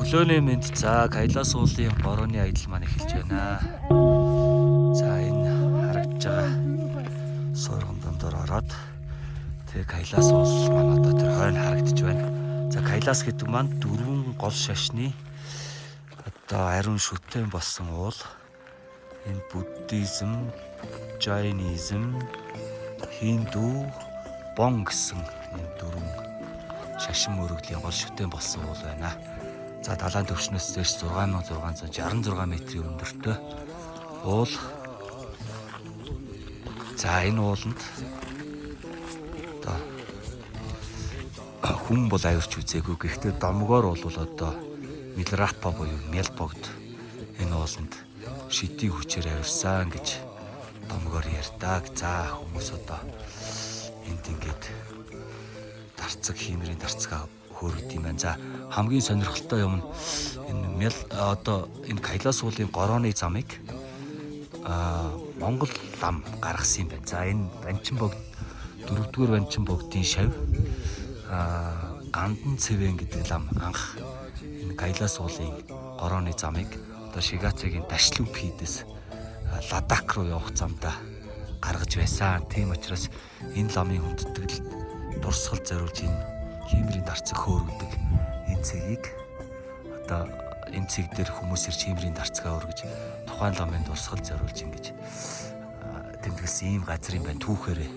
Өглөөний мэнд Кайлас уулын борооны аялал маань эхэлж байна. За энэ харагдж байгаа суурган дондор ороод тэгээ Кайлас уул маань одоо тэр хойно харагдж байна. За Кайлас гэдэг маань дөрвөн гол шашны одоо ариун шүтэн болсон уул. Энэ буддизм, жайнизм, хинду, бон гэсэн энэ дөрвөн шашин мөрөгдлийн гол шүтэн болсон уул байна. За далайн төвшнөөс дээш 6666 метрийн өндөртөө уул. За энэ ууланд одоо хүн бол авирч үзээгүй. Гэхдээ домгоор бол одоо Милрапа буюу Мелбогд энэ ууланд шидийн хүчээр авирсан гэж домгоор ярьдаг. За хүмүүс одоо энд ингээд дарцаг хиймэрийн дарцгаа хөөрөд юм байна. За хамгийн сонирхолтой юм энэ энэ Кайлас уулын горооны замыг Монгол лам гаргасан юм байна. За энэ Банчин богд 4-р Банчин богдын шав Гандан цэвэн гэдэг лам анх энэ Кайлас уулын горооны замыг одоо Шигацагийн Дашлүп хийдэс Ладак руу явах замдаа гаргаж байсан. Тийм учраас энэ ламын хүндэтгэлд дурсгал зориулж энэ хиймрийн дарцаг хөөргөдөг энэ цэгийг одоо энэ цэг дээр хүмүүс ирж хиймрийн дарцгаа өргөж тухайн ламын дурсгал зориулж ингэж тэмдэглэсэн ийм газар юм байна түүхээрээ.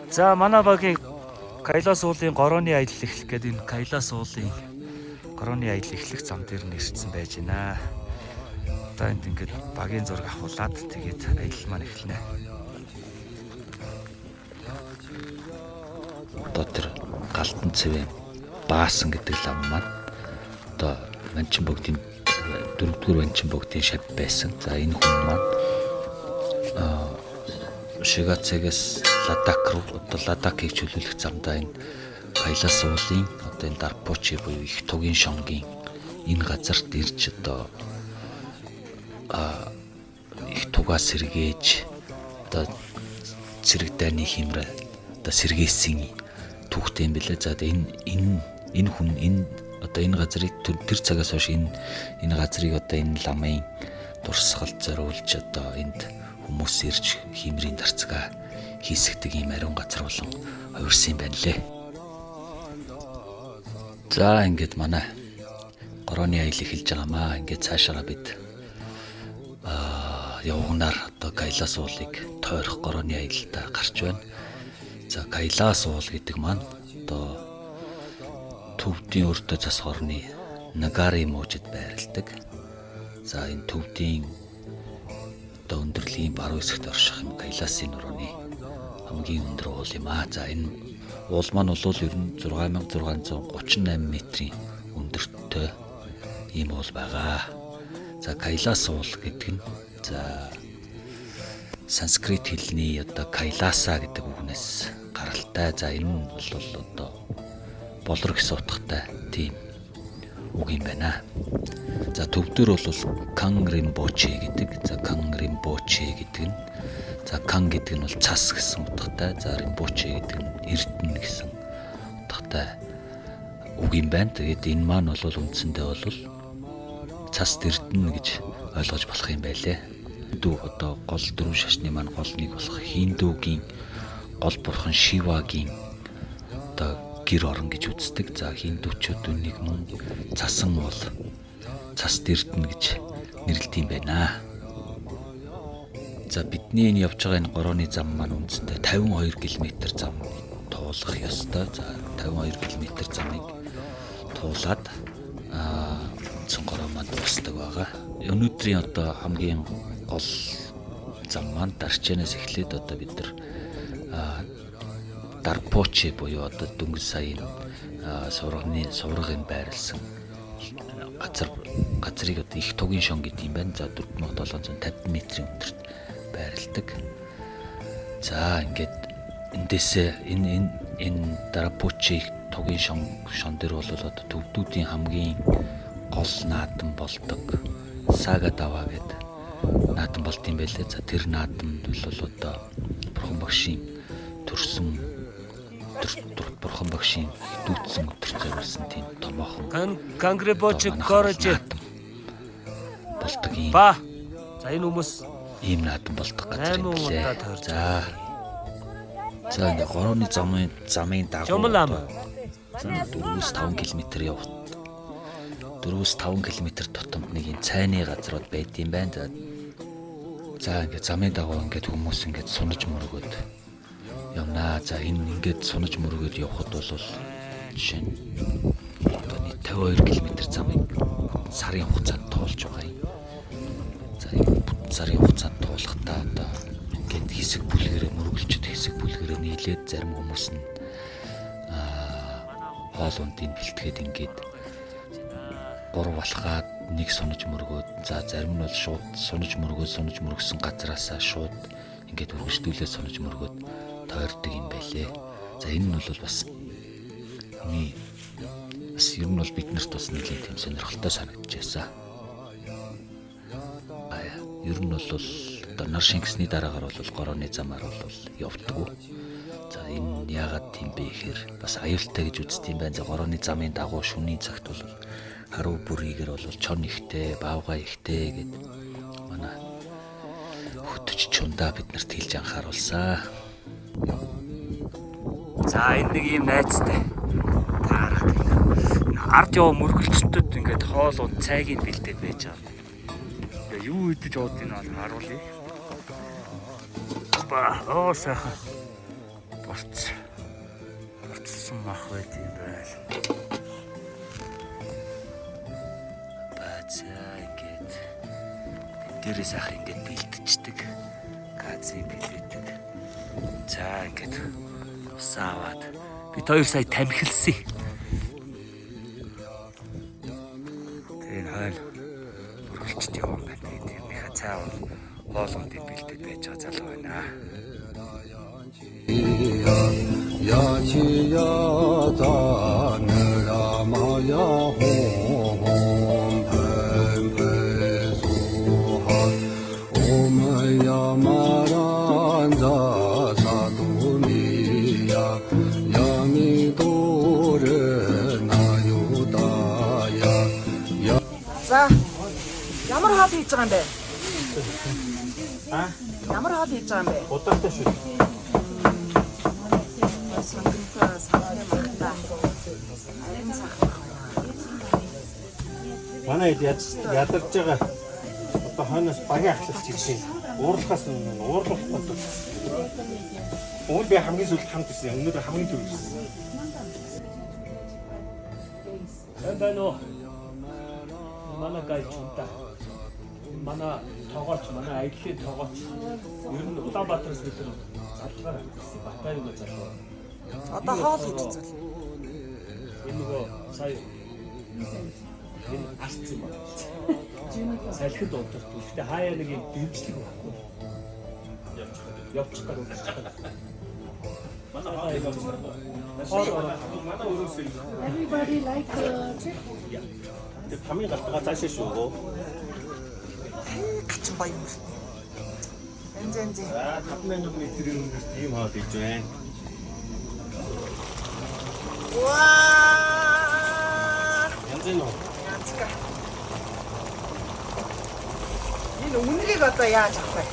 За манай багийн Кайлас уулын горооны аялал эхлэх гэдэг энэ Кайлас уулын горооны аялал эхлэх зам дээр нэрчсэн байж байна. Одоо энд ингээд багийн зураг авахулаад тэгээд аялал маань эхэлнэ. Одоо тэр Галдан цэвэн Баасан гэдэг лам маань одоо Банчин богдын 4-р Банчин богдын шав байсан. За энэ хүн маань Шигацагаас Ладак руу одоо Ладакийг чөлөөлөх замдаа энэ Кайлас уулын одоо энэ Дарпочи буюу их тугийн шонгийн энэ газарт ирж одоо их тугаа сэргээж одоо цэрэг дайны хэмрээ одоо сэргээсэн түүхтэй юм билээ. За энэ хүн энэ одоо энэ газрыг тэр цагаас хойш энэ газрыг одоо энэ ламын дурсгал зориулж одоо энд хүмүүс ирж хиймрийн дарцгаа хийсгдэг юм ариун газар болон хувирсан юм байна лээ. За ингээд манай горооны аялал эхэлж байгаамаа. Ингээд цаашаа бид явгнаар одоо Кайлас уулыг тойрох горооны аялалдаа гарч байна. За Кайлас уул гэдэг маань одоо төвдийн өртөө зас хорны Нагари мужид байрладаг. За энэ төвдийн одоо өндөрлөгийн баруун хэсэгт орших юм Кайласын нурууны хамгийн өндөр уул юм аа. За энэ уул маань бол ер нь 6638 метрийн өндөртөө ийм уул байгаа. За Кайлас уул гэдэг нь за санскрит хэлний одоо Кайласа гэдэг үгнээс гаралтай. За энэ нь бол одоо болор гэсэн утгатай тийм үг юм байна. За төвдөр бол Кан Римпоче гэдэг. За Кан Римпоче гэдэг нь за Кан гэдэг нь бол цас гэсэн утгатай. За Римпоче гэдэг нь эрдэнэ гэсэн утгатай үг юм байна. Тэгээд энэ маань бол үндсэндээ бол цас эрдэнэ гэж ойлгож болох юм байлээ. Хинду одоо гол дөрвөн шашны маань гол нэг болох Хиндугийн гол бурхан Шивагийн одоо гэр орон гэж үздэг. За хиндучууд үнийг мөн цасан бол цас эрдэнэ гэж нэрлэдэг юм байна. За бидний энэ явж байгаа энэ горооны зам маань үндсэндээ 52 км зам туулах ёстой. За 52 км замыг туулаад үндсэн гороо маань дуусдаг байгаа. Өнөөдрийн одоо хамгийн гол зам маань Дарчанаас эхлээд одоо бид нар Дарпочи буюу одоо дөнгөж саяын сургын байрлсан газрыг одоо их тугийн шон гэдэг юм байна. За 4750 метрийн өндөрт байрладаг. За ингээд эндээсээ энэ Дарпочи тугийн шон дээр бол одоо төвдүүдийн хамгийн гол наадам болдог Сагадава гэдэг наадам болт юм байлээ. За тэр наадамд бол одоо бурхан багшийн төрсөн өдөр бурхан багшийн дүүцсэн өдөр зориулсан тийм томоохон Конгребочек корож болдог юм. ба. За энэ хүмүүс Ийм наадам болдог газар юм 8 лээ. удаа тойрч. За ингээ 3-ны замын дагуу. Жумлам. 4-5 км явт. 4-5 км тутамд нэг юм цайны газрууд байд юм байна. За ингээ замын дагуу ингээ хүмүүс ингээ сунаж мөргөөд явнаа. За энэ ингээ сунаж мөргөөд явхад бол жишээ нь одоо нэг 52 км замыг сарын хугацаанд туулж байгаа юм. За энэ сарын хугацаанд туулахдаа одоо ингээд хэсэг бүлгэрээ мөргөлчд хэсэг бүлгэрээ нийлээд зарим хүмүүс нь хоол ундын бэлтгээд ингээд 3 балхаад нэг сунаж мөргөөд за зарим нь бол шууд сунаж мөргсөн газраасаа шууд ингээд үргэлжлүүлээ сунаж мөргөөд тойрдог юм байлээ. За энэ нь бол бас ер нь бол биднэрт бас нэлээд тийм сонирхолтой санагдчихсан. Ер нь бол одоо нар шингэсний дараагаар бол горооны замаар бол явдаггүй. За энэ яагаад тийм бэ гэхээр бас аюултай гэж үздэг юм байна. За горооны замын дагуу шөнийн цагт бол харуу бүрийгэр бол чон ихтэй, баавга ихтэй гэд манай хөтөч чундаа биднэрт хэлж анхааруулсан. За энэ нэг юм найзтай. Таарах. Ард яваа мөргөлчдөд ингээд хоол унд цайгийг бэлдээд байж байгаа. Юу идэж яваад энэ бол харуулъя. Ба сайхан. Борцсон мах байт юм байл. Бацаа ингээд дээрээ сайхан ингээд бэлдчихдэг. Газыг бэлддэг. За ингээд усаад бид 2 сая тамхилсан. Тэр хайл бүргэлжт яваа юм байна. Тэрнийхээ цай бол хоол ундын бэлдээд байж байгаа залуу байна. Ya chi ya ta na ra ma ya hom hom pen pen su ha om ya ma ran za sa tu ni ya ya mi do re na yu da ya ya. За ямар хоол хийж байгаа юм бэ? Ямар хоол хийж байгаа юм бэ? Удаатай шүү. Манай ядарч байгаа одоо хойноос багийн ахлагч ирсэн. Уурлахаас уурлах болдог. Уул би хамгийн сүүлд хамт ирсэн. Өнөөдөр хамгийн түрүү ирсэн. Эндэнэ манай гайчунта. Манай тоогооч, манай аяллаа тоогооч. Ер нь Улаанбаатараас бид нар залгаар авсан. Батайг залгаа. Одоо хоол хийж үзвэл. Энэ нөгөө сая энэ арц юм байна. Салхид удирт. Гэхдээ хаяа нэг юм дэмжлэг байхгүй. Явчих гэдэг. Манай хаяа манай өрөөсөө. Everybody like chick? Тэр хамгийн галтгаа цаашаа шүү. Чин баян. Энзэнзи. 5000 метрийн өнгөрт ийм хоол хийж байна. Ваа! Янзын уу? Янзка. Энэ үнэрийг одоо яаж авах вэ?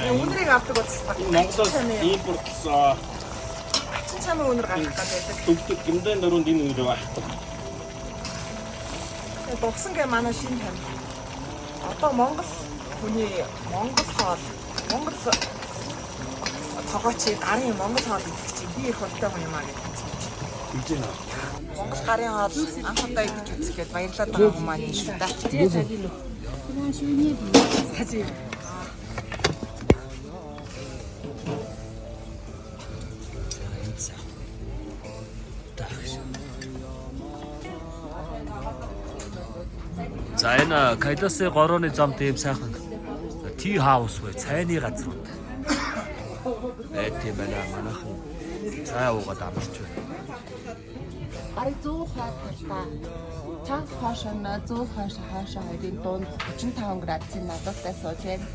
Энэ үнэрийг авдаг үзсэн. Монголоос импортлсон. Ачин чамын үнэр гаргах гэдэг. Төгтөг гимдэн дөрөнд энэ үнэр байхгүй. Дувсан гэ манай шинэ тань. Одоо Монгол хүний Монгол хоол, Монгол тогооч гарын Монгол хоол идэх чинь би их хөдөлгөөн хүн юм аа гэдэг. Хийж байна. Монгол гарын хоол анхудаа идэж үзэхэд баярлаад байгаа хүмүүс маань шүү дээ. За энэ Кайласын горооны замд ийм сайхан ти хаус бай цайны газрууд. Тийм байна манайхан цай уугаад амарч байна. Гарыг 100 хаталтаа. Танк хоошоно 100 хаашаа хоёрын дунд 35 градусын нададтай сууж байна.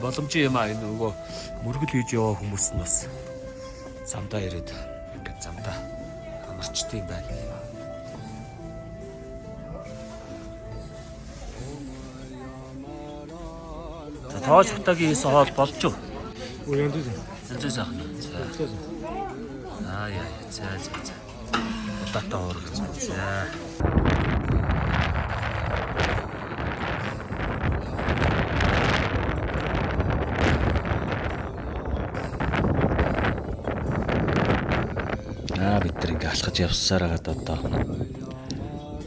боломжийн юм аа энэ нөгөө мөргөл хийж яваа хүмүүс нь бас замдаа ирээд ингээд замдаа амарчдаг юм байна. За тоож хутагийн хоол болж юу? Өө янз бүр. Янз бүр сайхан. Яа. За. Удаатай уурах. За. Бид нар ингээ алхаж явсаар хагаад одоо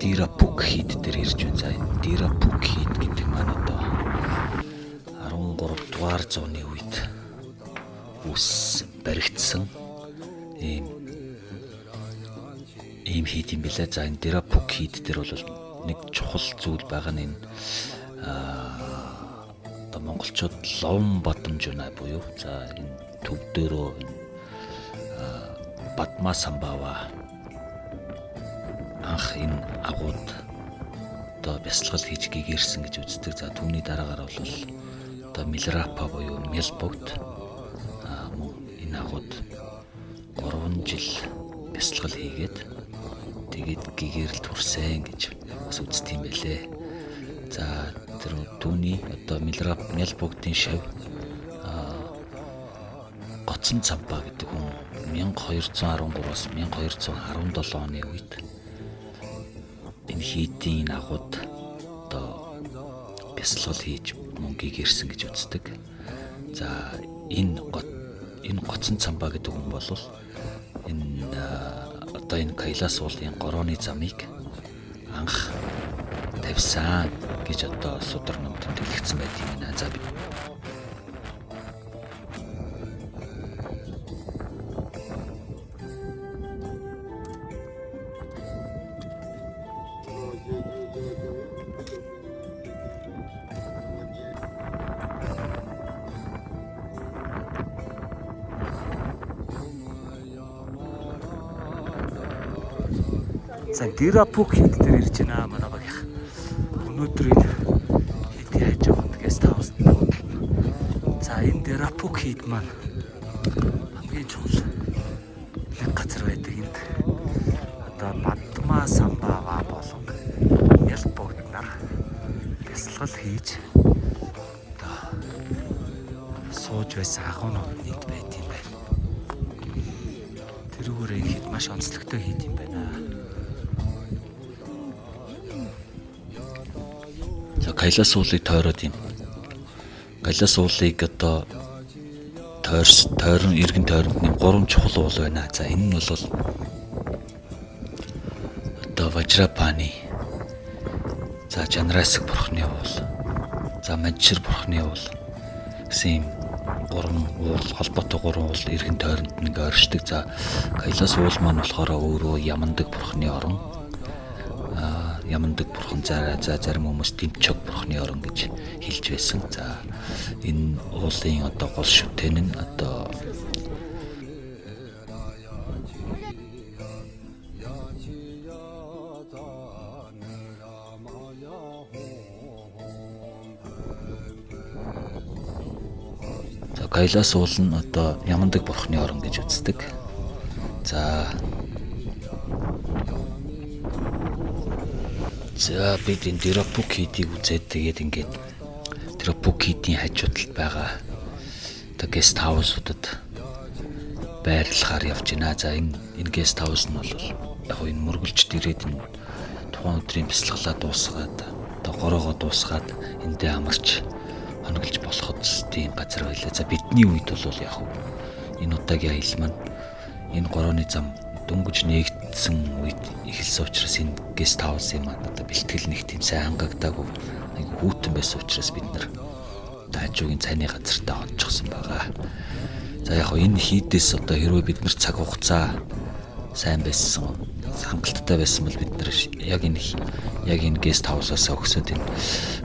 Дирапук хийд дээр ирж байна. За энэ Дирапук хийд гэдэг маань одоо 13 дугаар зууны үед ус баригдсан ийм хийд юм билээ. За энэ Дирапук хийд дээр бол нэг чухал зүйл байгаа нь энэ одоо монголчууд ловн бадамж байна буюу за энэ төв дээрөө Бадма самбава анх энэ агууд одоо бясалгал хийж гэгэрсэн гэж үздэг. За түүний дараагаар бол одоо Милрапа буюу Мелбогд мөн энэ агууд 3 жил бясалгал хийгээд тэгээд гэгэрэл төрсөн гэж бас үздэг юм байлээ. За тэр түүний одоо Мелбогдын шав Гоцсон цампаа гэдэг хүн 1213-аас 1217 оны үед энэ хийдийн агууд одоо бясалгал хийж мөнгийг ирсэн гэж үздэг. За энэ Гоцсон цампаа гэдэг хүн бол энэ одоо энэ Кайлас уулын горооны замыг анх тавьсан гэж одоо судар номтод хэлэгдсэн байт юм байна. За За Дирапук хийд дээр ирж байна манай багийнх. Өнөөдөр энэ хийд яаж явах гээс таавс. За энэ Дирапук хийд маань хамгийн чухал нэг газар байдаг энд. Одоо Бадма самбава болон Мелбогд нар бясалгал хийж одоо сууж байсан агуунууд энд байт юм байна. Тэрүүгээр хийд маш онцлогтой хийд юм байна. Кайлас уулыг тойроод юм. Кайлас уулыг одоо тойрон эргэн тойронд нэм 3 чухал уул байна. За энэ нь бол одоо Важрапани. За Жанрасик бурхны уул. За Манчир бурхны уул. Гэсэн 3 уул холбоотой 3 уул эргэн тойронд нэг ойршдог. За Кайлас уул маань болохоор өөрөө Ямандаг бурхны орон. Ямандаг бурхан зарим хүмүүс Димчог бурхны орон гэж хэлж байсан. За энэ уулын одоо гол шүтэн нь одоо Кайлас уул нь одоо Ямандаг бурхны орон гэж үздэг. За бид энэ Дирапук хийдийг үзээд тэгээд ингээд Дирапук хийдийн хажууд талд байгаа одоо гест хаусуудад байрлахаар явж байна. За энэ гест хаус нь бол яг энэ мөргөлчд ирээд энэ тухайн өдрийн бясалгалаа дуусгаад одоо гороогоо дуусгаад эндээ амарч хоноглож болоход тийм газар байлаа. За бидний үед бол яг энэ удаагийн аялал маань энэ горооны зам дөнгөж нээгдсэн үед эхэлсэн учраас энэ гест хаусын маань одоо бэлтгэл нэг тийм сайн хангагдаагүй нэг хүүтэн байсан учраас бид нар хажуугийн цайны газартаа онцгсон байгаа. За яг энэ хийдээс одоо хэрвээ бид нар цаг хугацаа сайн байсан, хангалттай байсан бол бид нар яг энэ гест хаусаас өгсөд энэ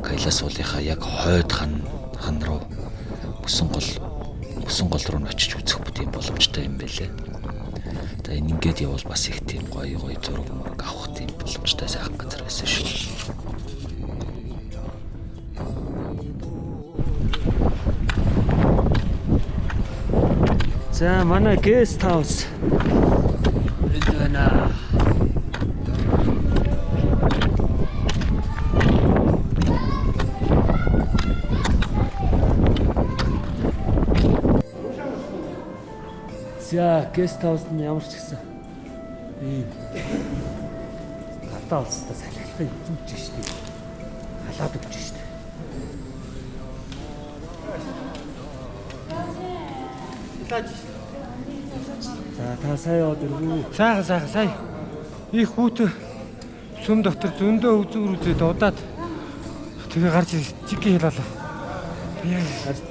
Кайлас уулынхаа яг хойд хан руу мөсөн гол руу очиж үзэх бүтээн боломжтой юм байлээ. За энэ ингээд явбал бас их тийм гоё зураг авах тийм боломжтой сайхан газар байсан шүү. За манай гест хаус энд байна. За гест хаус нь ямар ч гэсэн ийм гадаа улстай салхилахын эзэмч шүү дээ. Халаад өгч шүү дээ. За та сая яваад ирвүү. Сайхан сая. Их хүүт сүм дотор зөндөө үзүүрүүдэд удаад тэгээ гарч чиг хэлээ. Гарч.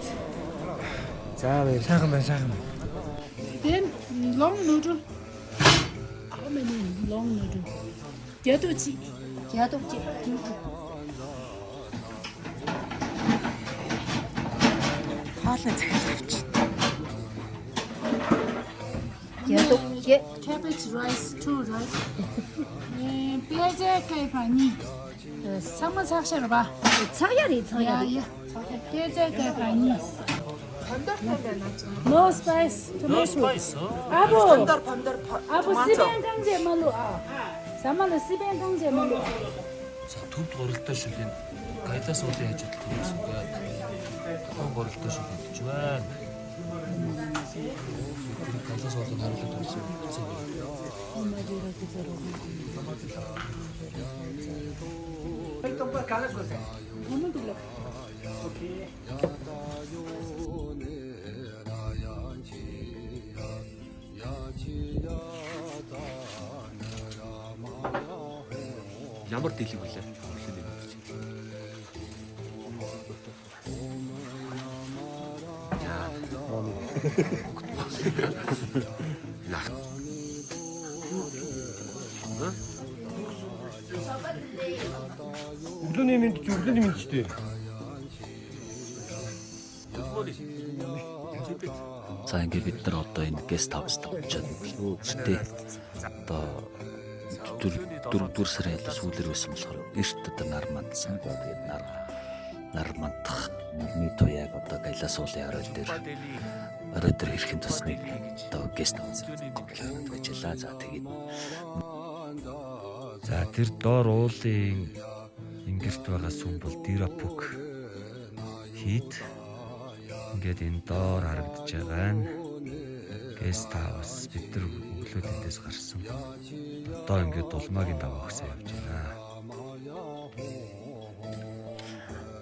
За баяр. Сайхан байна. Then long noodle. How many long noodle? Ядууchi. Хоолой захилж. Cabbage rice too, right? Пязе кайфани. Саман сахшэр ба. цагари. Yeah. Пязе кайфани. Пандортой байна ч. No spice. Tomato. Пандор. Сибэн 강제 말로. Саман сибэн 강제 말로. За төвд гуралтай шүлийн гайлаас уулын ажил хийсэн гээд тухайн гуралтай шүл идэж байна. Тэр гайлаас уулын харуулт үзсэн. Ямар дэлэг вүлээ? Өглөөний мэд ч дээ. За ингээд бид нар одоо энэ гест хауст очоод үстэй. Одоо 4 сарын ялаа сүүлэр байсан болохоор эрт одоо нар мандсан. Тэгээд нар мандах нарны туяаг одоо галаас уулын орой дээр ирэхин тусны одоо гест хауст ажиллаа. За тэгээд За тэр доор уулын ингэрт байгаа сүм бол Дирапук хийд ингээд энэ доор харагдаж байгаа нь гест хаус бид нар өглөө тэндээс гарсан. Одоо ингээд дулмаагийн даваа хөсөө явж байна.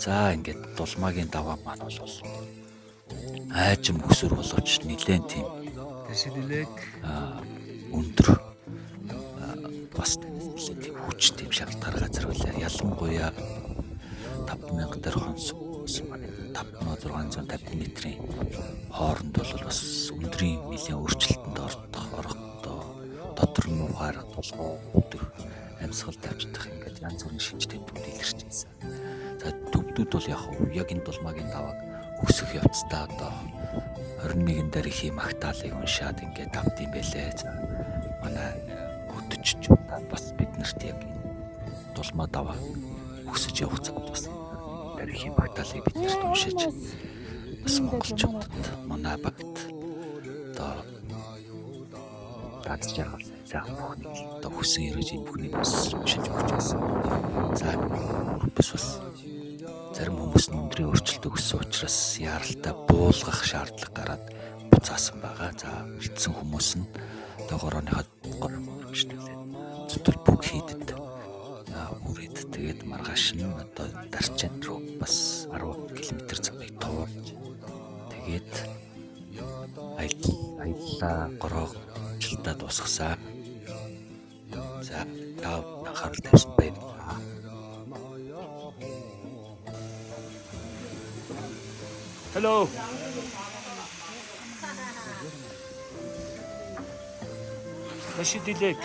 за ингээд дулмаагийн даваа маань бол айжим өсөр боловч нилээн тийм Тэшилэг өндөр бас нэлээд тийм хүчтэй шалтгаан газар байлаа. Ялангуяа 5000 дээр хонсон маань 5650 метрийн хооронд бол бас өндрийн нэлийн өөрчлөлтөнд орох дотор нь ухаар толгой өдөх амьсгал тавьждах ингээд янз бүрийн шинжтэй төвд илэрч байсан. За төвдүүд бол яг энэ дулмаагийн давааг өсөх явцдаа одоо 21 дээр их юм агтаалыг уншаад ингээд авд юм бэлээ. За манай хөтөч бас биднэрт яг энэ дулмаа даваа өсөж явах цаг бас тарих юм агтаалыг биднэрт уншиж бас монголчуудад манай багт одоо дац жаах сайхан бүхнийг одоо хүсэн ирэж энэ бүхнийг бас уншиж өгч байсан. За бас зарим хүмүүс нь өндрийн өөрчлөлт өгсөн учраас яаралтай буулгах шаардлага гараад буцаасан байгаа. За бэлдсэн хүмүүс нь одоо горооныхаа гөрөмжтөлээ зүтгэл бүх хийдэд үрээд тэгээд маргааш нь одоо Дарчан руу бас 10 км замыг туулж тэгээд аяллаа гороочлалтаа дуусгасан. За тав анхаарал тавьсан баярлалаа. Hello. Тэшилэг